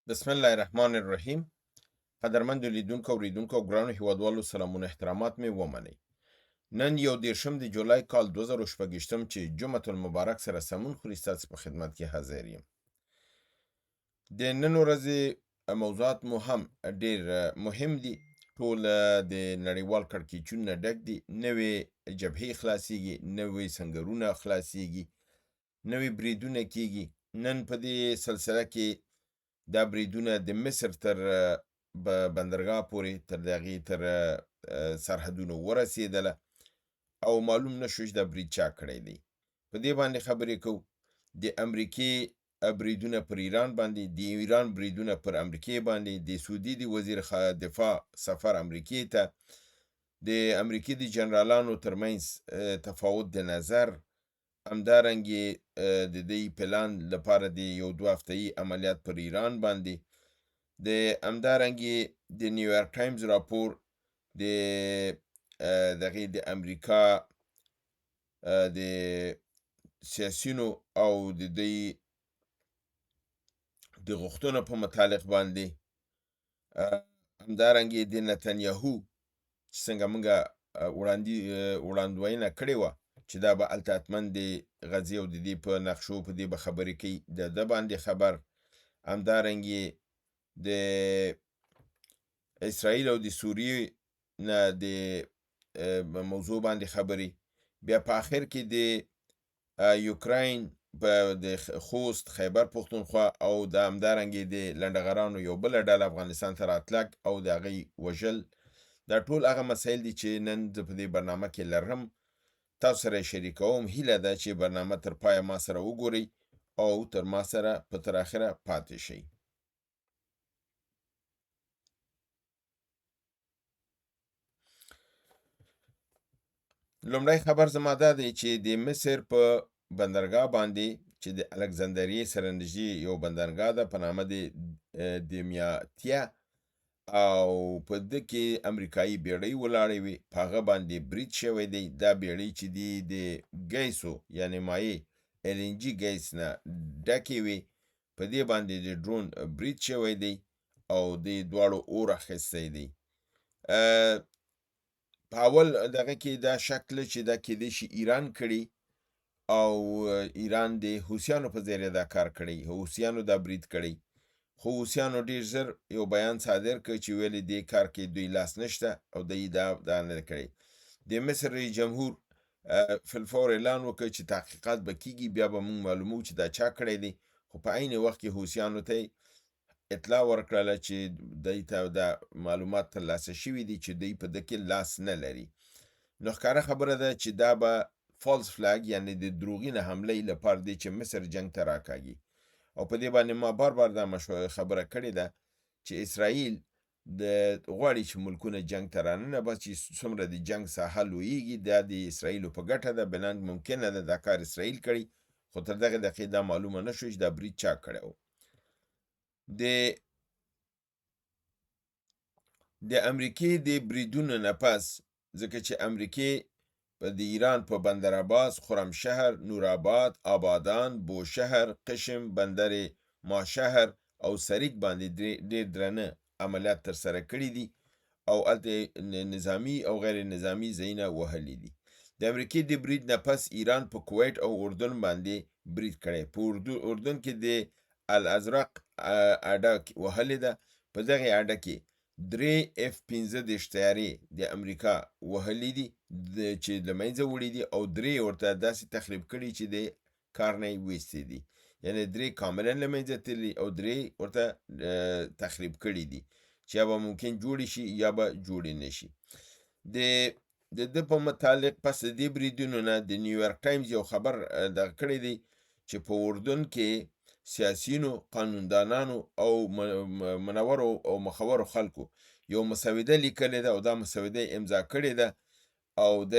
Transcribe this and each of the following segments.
بسم الله الرحمن الرحیم. قدرمند لیدونکو اوریدونکو او ګرانو هیوادوالو سلامونه احترامات مې ومنئ. نن 1 د جولای کال 2024 چې جمعة المبارک سره سمون خوري ستاسو په خدمت کې حاضر یم. د نن ورځې موضوعات مو هم ډیر مهم دي. ټول د نړیوال کړکېچونو نه ډک دي. نوې جبهې خلاصیږي، نوې سنګرونه خلاصیږي، نوې بریدونه کیږي. نن په دې سلسله کې دا بریدونه د مصر تر بندرګاه پورې تر د هغې تر سرحدونو ورسېدله او معلوم نه شو چې دا برید چا کړی دی. په دې باندې خبرې کوو. د امریکې بریدونه پر ایران باندې، د ایران بریدونه پر امریکې باندې، د سعودي د وزیر دفاع سفر امریکې ته، د امریکې د جنرالانو ترمنځ تفاوت د نظر، همدارنګې د دې پلان لپاره د یو 2 هفته‌یي عملیات پر ایران باندې، د همدارنګې د نیویورک ټایمز راپور د دغې د امریکا د سیاسینو او د دوی د غوښتنو په متعلق باندې، همدارنګې د نتنیاهو چې څنګه موږ وړاندوینه کړې وه چې دا به هلته حتماً د غزې او د دې په نقشو په دې به خبرې کوي، د ده باندې خبر، همدارنګې د اسرائیل او د سوریې نه د موضوع باندې خبرې، بیا په آخر کې د یوکراین په د خوست، خیبر پښتونخوا او د همدارنګې د لنډغرانو یو بله ډله افغانستان ته راتلک او د هغې وژل. دا ټول هغه مسایل دي چې نن زه په دې برنامه کې لرم، تاسو سره یې شریکوم. هیله ده چې برنامه تر پایه ما سره وګورئ او تر ما سره په تر اخره پاتې شئ. لومړی خبر زما دا دی چې د مصر په بندرګاه باندې چې د الکسندریې سره نږدې یو بندرګاه ده په نامه د دمیاتیه، او په ده کې امریکایي بیړۍ ولاړې وې، په هغه باندې برید شوی دی. دا بیړۍ چې دي د ګیسو یعنې مایع LNG ګیس نه ډکې وې، په دې باندې د ډرون برید شوی دی او د دواړو اور اخیستی دی. په اول دغه کې دا شک له چې دا کیدای شي ایران کړي او ایران د حوثیانو په ذریعه دا کار کړی، حوثیانو دا برید کړی، خو حوثیانو ډېر ژر یو بیان صادر کړ چې ویلې دې کار کې دوی لاس نشته او دوی دا نه کړی. د مصر رئیس جمهور فلفور اعلان وکړ چې تحقیقات به کیږي، بیا به موږ معلومو چې دا چا کړی دی، خو په عین وخت کې حوثیانو ته اطلاع ورکړله چې دوی ته دا معلومات ترلاسه شوي دي چې دوی په ده کې لاس نه لري. نو ښکاره خبره ده چې دا به فالس فلاګ یعنې د دروغینه حملې لپاره دی چې مصر جنګ ته راکاږي. او په دې باندې ما بار بار دا خبره کړې ده چې اسرائیل د غواړي چې ملکونه جنګ ته راننه باسي، څومره د جنګ ساحه لویږي دا د اسرائیلو په ګټه ده. بلان ممکنه ده دا کار اسرائیل کړي، خو تر دغه دقیقې دا معلومه نه شو چې دا برید چا کړی و. د امریکې د بریدونو نه پس، ځکه چې امریکې د ایران په بندر عباس، خرمشهر، نورآباد، آبادان، بوشهر، قشم، بندر ماشهر او سریک باندې ډېر درانه عملیات ترسره کړي دي او هلته نظامي او غیر نظامي ځایونه وهلي دي. د امریکې د برید نه پس ایران په کویت او اردن باندې برید کړی. په اردن کې د الازرق اډه وهلې ده. په دغې اډه کې 3 F-15 طیارې د امریکا وهلي دي چې له منځه وړي دي او 3 ورته داسې تخریب کړي چې د کار نه یې ویستې دي، یعنې 3 کاملا له منځه تللي او 3 ورته تخریب کړي دي چې یا به ممکن جوړې شي یا به جوړې نه شي. د ده په متعلق پس د دې بریدونو نه د نیویورک ټایمز یو خبر دغه کړی دی چې په اردن کې سیاسیینو، قانوندانانو او منورو او مخورو خلکو یو مسوده لیکلې ده او دا مسوده امضا کړې ده او د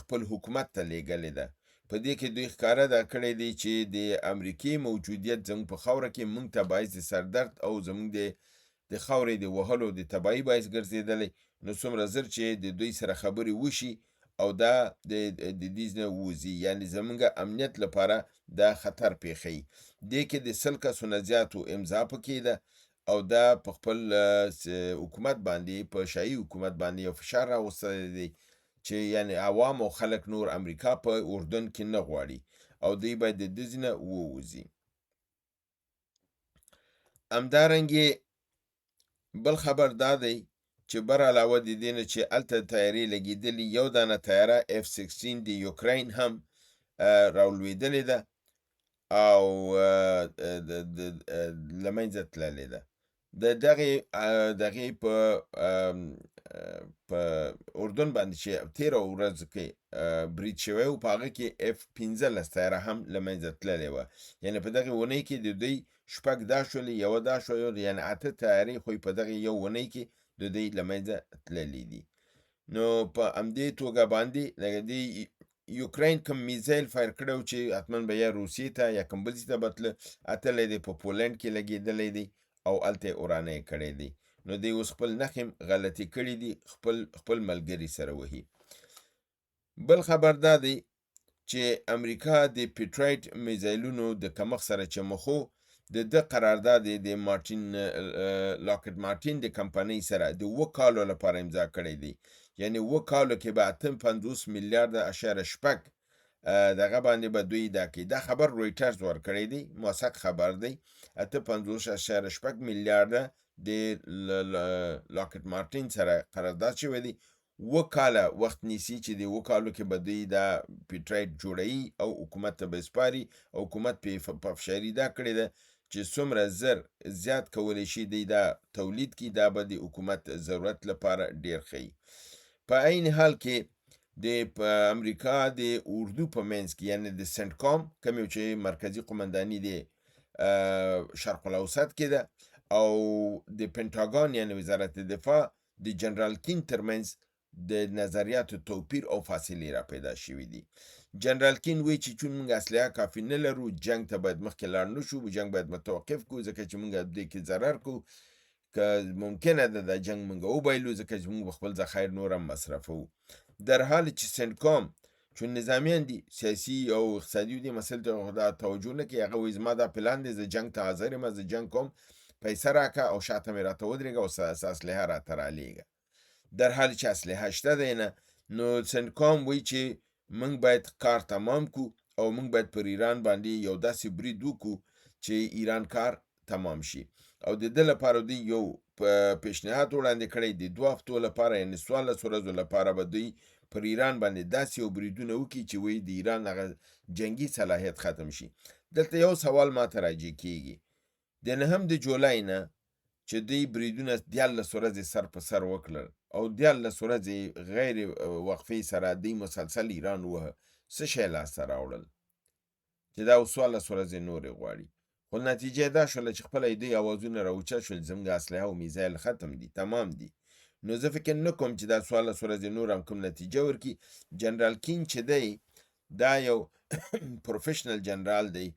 خپل حکومت ته لیږلې ده. په دې کې دوی ښکاره دا کړی دی چې د امریکې موجودیت زموږ په خاوره کې موږ ته باعث د سردرد او زموږ د خاورې د وهلو د تباهي باعث ګرځېدلی. نو څومره زر چې د دوی سره خبرې وشي او دا د دې نه ووځي، یعنې زمونږ امنیت لپاره دا خطر پیښوي. دې کې د 100 کسونه زیاتو امضا پکې ده او دا په خپل حکومت باندې، په شاهي حکومت باندې یو فشار راوستلی دی چې یعنې عوام او خلک نور امریکا په اردن کې نه غواړي او دوی باید د دې نه ووځي. همدارنګې بل خبر دا دی چې بر علاوه د دې نه چې هلته طیارې لګېدلي، یو دانه طیاره F-16 د یوکراین هم راولوېدلې ده او له منځه تللې ده. د دغې په اردن باندې چې تېره ورځ کې برید شوی و، په هغه کې F-15 طیاره هم له منځه تللې وه. یعنې په دغې اونۍ کې د دوی 6 دا شولې، یوه دا شوه، یعنې 8 طیارې خو په دغې یو اونۍ کې د دوی له منځه تللي دي. نو په همدې توګه باندې د یوکراین کوم میزایل فایر کړی و چې حتما به یا روسیې ته یا کوم بل ځای ته به تله، اتلی دی په پولنډ کې لګېدلی دی او هلته یې ورانه یې کړی دی. نو دوی اوس خپل نښې غلطې کړي دي، خپل ملګري سره وهي. بل خبر دا دی چې امریکا د پیټرایټ میزایلونو د کمښت سره چې مخ و، د قرارداد د لاکهید مارټین د کمپنۍ سره د 7 کالو لپاره امضا کړی دی. یعنې 7 کالو کې به 58 میلیارده اشاریه 6 دغه باندې به دوی دا کوي. دا خبر رویټرز ورکړی دی، موثق خبر دی. 58.6 میلیارده د لاکهید مارټین سره قرارداد شوی دی. 7 کاله وخت نیسي چې د 7 کالو کې به دوی دا پیټرایټ جوړوي او حکومت ته به سپاري او حکومت په فشاري دا کړې ده چې څومره زیات کولی شي دی دا تولید کی، دا به د حکومت ضرورت لپاره ډیر ښیي. په عین حال کې د امریکا د اردو په منځ کې، یعنې د سنټکام کوم یو چې مرکزی قمنداني د شرق الاوسط کې ده، او د پنټاګان یعنې وزارت دفاع د جنرال کین ترمنځ د نظریاتو توپیر او فاصلې را پیدا شوي دي. جنرال کین وایي چې چون موږ اسلحه کافي نه لرو، جنگ ته باید مخکې لاړ نه شو، جنگ باید متوقف کړو، ځکه چې موږ دې کې ضرر کوو. که ممکنه ده دا جنگ موږ وبایلو، ځکه چې موږ خپل ذخایر نور هم مصرفوو. در حال چې سنټکام چون نظامیان دي، سیاسي او اقتصادي دي، مسئلې ته توجه نه کوي. هغه وایي زما دا پلان دی، زه جنگ ته حاضر یم، زه جنگ کوم، پیسه راکړه او شاته مې راته ودرېږه او اسلحه راته رالیږه. در حال چې اسلحه شته دی نه، نو سنټکام وایي چې موږ باید کار تمام کو او موږ باید پر ایران باندې یو داسې برید وکړو چې ایران کار تمام شي. او د دې لپاره دوی یو پیشنهاد وړاندې کړی د 2 هفتو لپاره، یعنې 14 ورځو لپاره به دوی پر ایران باندې داسې یو بریدونه وکړي چې وایي د ایران هغه جنگي صلاحیت ختم شي. دلته یو سوال ماته راجع کیږي، د 9 د جولای نه چې دوی بریدونه 14 ورځې سر په سر وکړل او 14 ورځې غیر وقفې سره دوی مسلسل ایران ووهه، څه شی لاسته راوړل چې دا 14 ورځې نورې غواړي؟ خو نتیجه دا شوله چې خپله یې دوی اوازونه راوچت شول، زموږ اسلحه او میزایل ختم دي، تمام دي. نو زه فکر نه کوم چې دا 14 ورځې نور هم کوم نتیجه ورکړي. جنرال کین چې دی دا یو پروفیشنل جنرال دی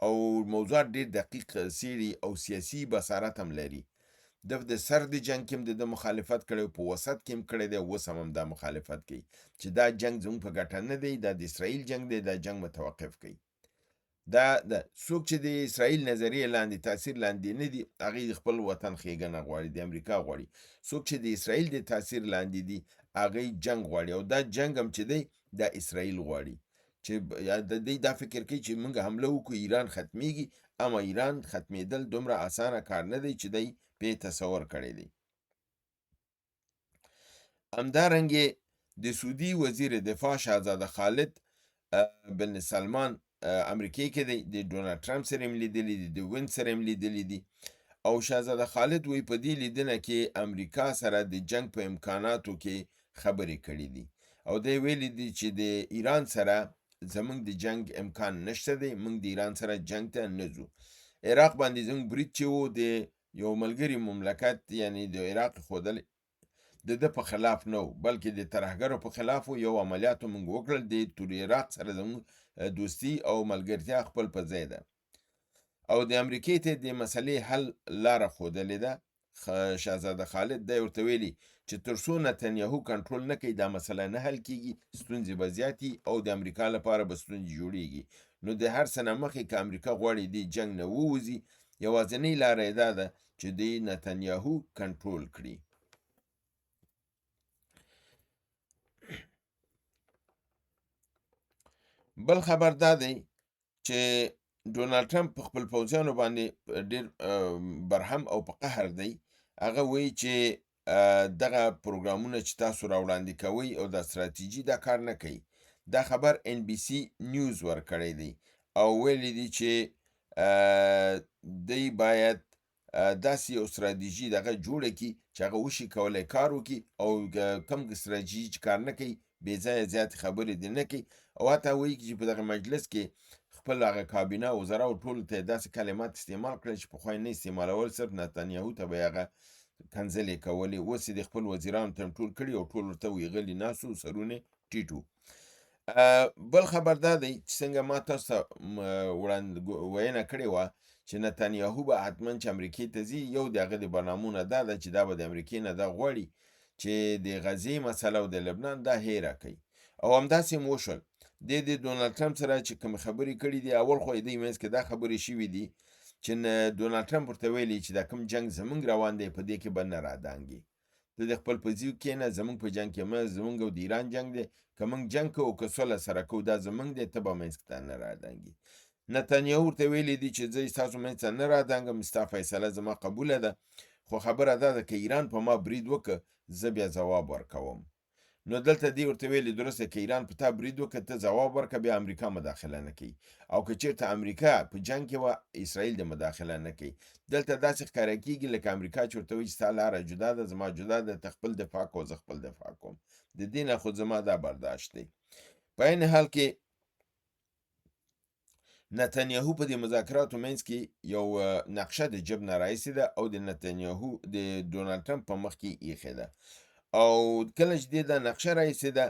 او موضوعات ډېر دقیق څېړي او سیاسي بصارت هم لري. د سر د جنگ کې هم د مخالفت کړی، په وسط کې هم کړی دی، اوس هم دا مخالفت کوي چې دا جنگ زموږ په ګټه نه دی، دا د اسرائیل جنگ دی، دا جنگ متوقف کوي. دا څوک چې د اسرائیل نظریې لاندې تاثیر لاندې نه دي، هغې د خپل وطن ښېګڼه غواړي، د امریکا غواړي. څوک چې د اسرائیل د تاثیر لاندې دي، هغې جنگ غواړي، او دا جنگ هم چې دی دا اسرائیل غواړي، چې دوی دا فکر کوي چې موږ حمله وکړو ایران ختمیږي، اما ایران ختمېدل دومره اسانه کار نه دی چې دی پې تصور کړی دی. همدارنګې د سعودي وزیر دفاع شهزاده خالد بن سلمان امریکې کې دی، د ډونالډ ټرمپ سره هم لیدلی دي، د وینس سره هم لیدلی دي، او شهزاده خالد وایي په دې لیدنه کې امریکا سره د جنگ په امکاناتو کې خبرې کړي دي، او دی ویلي دي چې د ایران سره زموږ د جنگ امکان نشته دی، موږ د ایران سره جنگ ته نه ځو. عراق باندې زموږ برید چې و د یو ملګري مملکت، یعنې د عراق ښودل د ده په خلاف نه و، بلکې د ترهګرو په خلاف و. یو عملیاتو موږ وکړل، د عراق سره زموږ دوستي او ملګرتیا خپل په ځای ده، او د امریکې ته د مسلې حل لاره ښودلې ده، شهزاده خالد دی ورته ویلي چې تر څو نتنیاهو کنټرول نه کوي دا مسله نه حل کیږي، ستونزې به زیاتې او د امریکا لپاره به ستونزې جوړیږي. نو د هر څه نه مخکې که امریکا غواړي دې جنګ نه ووځي، یوازینۍ لاره یې دا ده چې دی نتنیاهو کنټرول کړي. بل خبر دا دی چې ډونالډ ټرمپ په خپل پوځیانو باندې ډېر برهم او په قهر دی. هغه وایي چې دغه پروګرامونه چې تاسو راوړاندې کوئ او دا ستراتیژي دا کار نه کوي. دا خبر NBC نیوز ورکړی دی او ویلي دي چې دی باید داسې یو ستراتیژي دغه جوړه کړي چې هغه وشي کولی کار وکړي او کوم ستراتیژي چې کار نه کوي بې ځایه زیاتې خبرې دې نه کوي. او حتی وایي چې په دغه مجلس کې خپل هغه کابینه وزراو ټولو ته یې داسې کلمات استعمال کړل چې پخوا یې نه استعمالول، صرف نتنیاهو ته به یې هغه کنځلې کولې. اوس یې د خپل وزیرانو ته ټول کړي او ټول ورته غلي ناست وو، سرونه ټیټ وو. بل خبر دا دی چې څنګه ما تاسو ته وینا کړې وه چې نتنیاهو به حتما چې امریکې ته ځي. یو د هغه د برنامونه دا ده چې دا به د امریکې نه دا غواړي چې د غزې مسله او د لبنان دا هیره کوي، او همداسې هم وشول. د ډونالډ ټرمپ سره چې کوم خبرې کړي دي، اول خو د منځ کې دا خبرې شوي دي چې ډونالډ ټرمپ ورته ویلي چې دا کوم جنگ زمونږ روان دی په دې کې به نه رادانګي. ته د خپل په ځیو کښېنه، زمونږ په جنگ کې مه، زمونږ او د ایران جنگ دی، که موږ جنگ کوو که سوله سره کوو دا زمونږ دی، ته به منځ کې نه رادانګي. نتنیاهو ورته ویلي دي چې زه ستاسو منځ ته نه رادانګم، ستا فیصله زما قبوله ده، خو خبره دا ده که ایران په ما برید وکړه زه بیا ځواب ورکوم. نو دلته دی ورته ویلي درسته که ایران په تا برید وکړه ته ځواب ورکړه، بیا امریکا مداخله نه کوي، او که چېرته امریکا په جنګ کې وه اسرائیل د مداخله نه کوي. دلته داسې ښکاره کېږي لکه امریکا چې ورته وایي ستا لاره جدا ده، زما جدا ده، ته خپل دفاع کوه زه خپل دفاع کوم، د دې نه خو زما دا برداشت دی. په عین حال کې نتنیاهو په دې مذاکراتو منځ کې یو نقشه د جیب نه راایستې ده او د نتنیاهو د ډونالډ ټرمپ په مخ کې ایښې ده. او کله چې دې دا نقشه راایستې ده،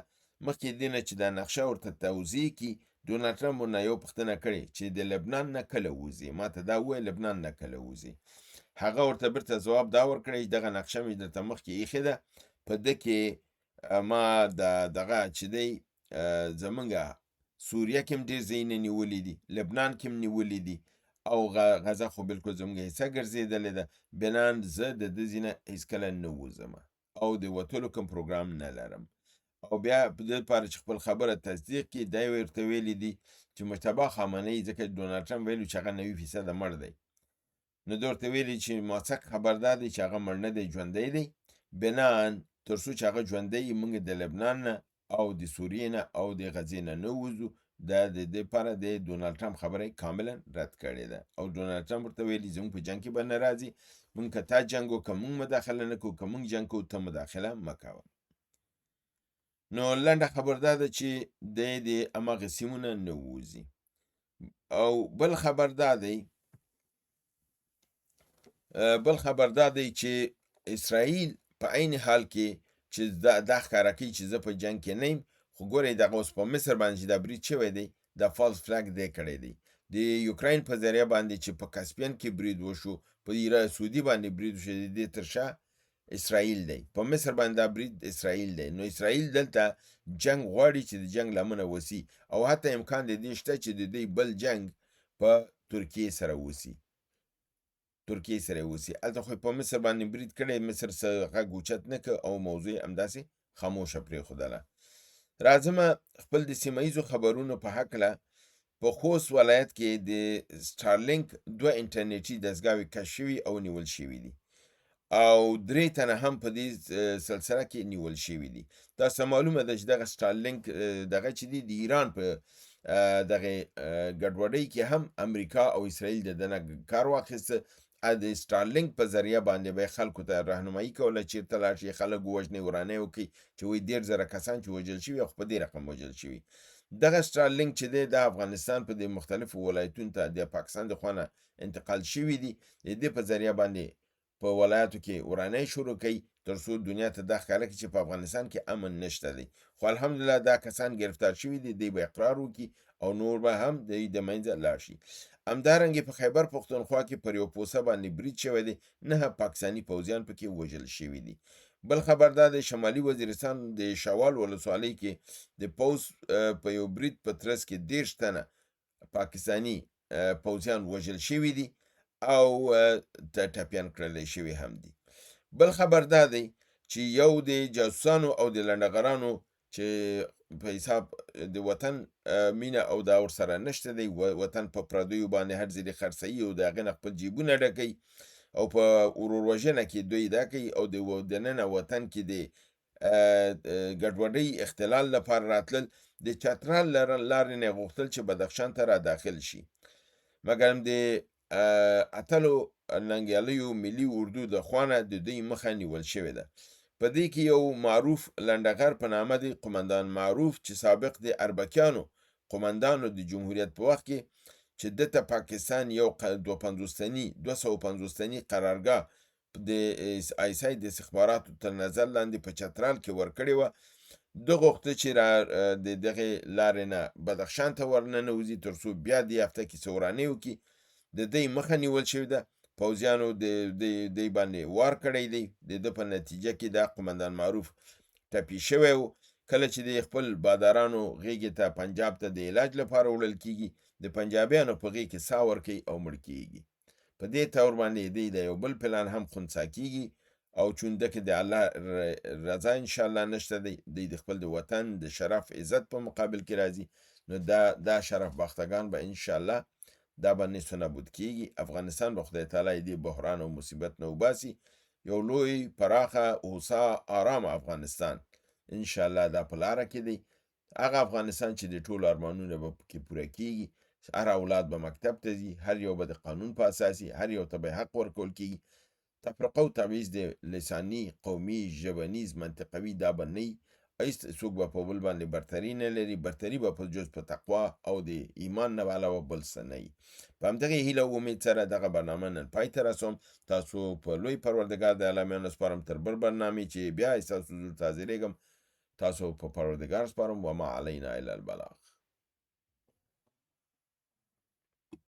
مخکې دې نه چې دا نقشه ورته توضیح کړي، ډونالډ ټرمپ ورنه یو پوښتنه کړې چې د لبنان نه کله وځي، ما ته دا ووایه لبنان نه کله وځي. هغه ورته بیرته ځواب دا ورکړی چې دغه نقشه مې درته مخکې ایښې ده، په ده کې ما دغه چې دی زمونږ سوریه کې هم ډېر ځایونه نیولي دي، لبنان کې هم نیولي دي، او غزه خو بالکل زموږ حصه ګرځېدلې ده. بنان زه د ده ځینه هېڅکله نه وځم او د وتلو کوم پروګرام نه لرم. او بیا په دې لپاره چې خپل خبره تصدیق کړي، دا یې ورته ویلي دي چې مجتبی خامنه‌ای، ځکه ډونالډ ټرمپ ویلي چې هغه 90% مړ دی، نو ده ورته ویلي چې موثق خبر دا دی چې هغه مړ نه دی، ژوندی دی. بنان تر څو چې هغه ژوندی وي موږ د لبنان نه او د سوریې نه او د غزې نه وځو. دا د دې لپاره د ډونالډ ټرمپ خبره کاملا رد کړې ده، او ډونالډ ټرمپ ورته ویلي زموږ په جنګ کې به نه راځي، موږ که تا جنګ وکړه موږ مداخله نه کوو، که موږ جنګ کوو ته مداخله مه کوه. نو لنډه خبر دا ده چې دی د هماغه سیمو نه نه وځي. او بل خبر دا دی چې اسرائیل په عین حال کې چې دا ښکاره کوي چې زه په جنګ کې نه یم، خو ګورئ دغه اوس په مصر باندې چې دا برید شوی دی، دا فالس فلګ دی کړی دی. د یوکراین په ذریعه باندې چې په کاسپین کې برید وشو، په سعودي باندې برید وشو، د دې تر شا اسرائیل دی. په مصر باندې دا برید اسرائیل دی. نو اسرائیل دلته جنګ غواړي چې د جنګ لمنه وسی، او حتی امکان د دې شته چې د دې بل جنګ په ترکیې سره وسی، هلته خو په مصر باندې برید کړی، مصر څه غږ اوچت نه کړ او موضوع همداسې خاموشه پرېښودله. راځمه خپل د سیمه ییزو خبرونو په هکله. په خوست ولایت کې د سټارلینک 2 انټرنیټي دستګاوې کشف شوي او نیول شوي دي، او 3 تنه هم په دې سلسله کې نیول شوي دي. تاسو معلومه ده چې دغه سټارلینک دغه چې دی د ایران په دغه ګډوډۍ کې هم امریکا او اسرائیل د دنه کار واخیسته. د سټارلینک په ذریعه باندې به خلکو ته راهنمایي کوله، چېرته لاړ شي خلک ووژنئ، ورانۍ وکړي، چې وایي 1.5 کسان چې وژل شوي او په دې رقم وژل شوي. دغه سټارلینک چې دی د افغانستان په دې مختلفو ولایتونو ته د پاکستان د خوا نه انتقال شوي دي، د دې په ذریعه باندې په ولایاتو کې ورانۍ شروع کوي، تر څو دنیا ته دا ښکاره کړي چې په افغانستان کې امن نشته دی. خو الحمدلله دا کسان گرفتار شوي دي، دوی به اقرار وکړي او نور به هم د منځه لاړ شي. همدارنګې په خیبر پښتونخوا کې پر یو پوسه باندې برید شوی دی، 9 پاکستاني پوځیان پکې وژل شوي دي. بل خبر دا د شمالي وزیرستان د شوال ولسوالۍ کې د پوځ په یو برید په ترڅ کې 30 تنه پاکستاني پوځیان وژل شوي دي او ټپیان کړلی شوي هم دي. بل خبر دا دی چې یو د جاسوسانو او د لنډغرانو چې په حساب د وطن مینه او دا ورسره نشته دی، وطن په پردیو باندې هر ځای خرڅوي او د هغې نه خپل جیبونه ډکوي او په ورور وژنه کې دوی دا کوي او د دننه وطن کې د ګډوډۍ اختلال لپاره راتلل. د چترال لارې نه غوښتل چې بدخشان ته را داخل شي، مګر د اتلو ننګیالیو ملي اردو د خوانه د دوی مخه نیول شوې ده. په دې کې یو معروف لنډغر په نامه دی قمندان معروف چې سابق د اربکیانو قمندانو د جمهوریت په وخت کې چې دته پاکستان یو 250 تنی قرارګاه د آیسای د استخباراتو تر نظر لاندې په چترال کې ورکړې وه. ده غوښته چې د دغې لارې نه بدخشان ته ورننوځي تر څو بیا دې هفته کې څه ورانې وکړي. د دې مخه نیول شوې ده، پوځیانو د باندې وار کړی دی. د ده په نتیجه کې دا قمندان معروف ټپي شوی و. کله چې د خپل بادارانو غېږې ته پنجاب ته د علاج لپاره وړل کېږي، د پنجابیانو په غېږ کې ساه ورکوي او مړ کېږي. په دې طور باندې دی د یو بل پلان هم خنثی کېږي او چونده کې د الله رضا انشاءالله نشته دی، دی د خپل د وطن د شرف عزت په مقابل کې راځي، نو دا شرف باختگان به انشاءالله دا به نیست و نبود کېږي. افغانستان به خدای تعالی دې بحران او مصیبت نه وباسي، یو لوی پراخه هوسا آرام افغانستان انشاءالله دا په لاره کې دی. هغه افغانستان چې د ټولو ارمانونه به پکې پوره کېږي، هر اولاد به مکتب ته ځي، هر یو به د قانون په اساسي هر یو ته به حق ورکول کېږي. تفرقه او تبعیض د لساني، قومي، ژبنیز، منطقوي دا به نه وي. څوک به په بل باندې برتري نه لري، برتري به په جز په تقوا او د ایمان نه علاوه بل څه نه وي. په همدغې هیله او امید سره دغه برنامه نن پای ته رسوم. تاسو په لوی پروردګار د اعلامیانو سپارم تر بل برنامې چې بیا ستاسو حضور ته حاضرېږم. تاسو په پروردګار سپارم. وما علینا الا البلاغ.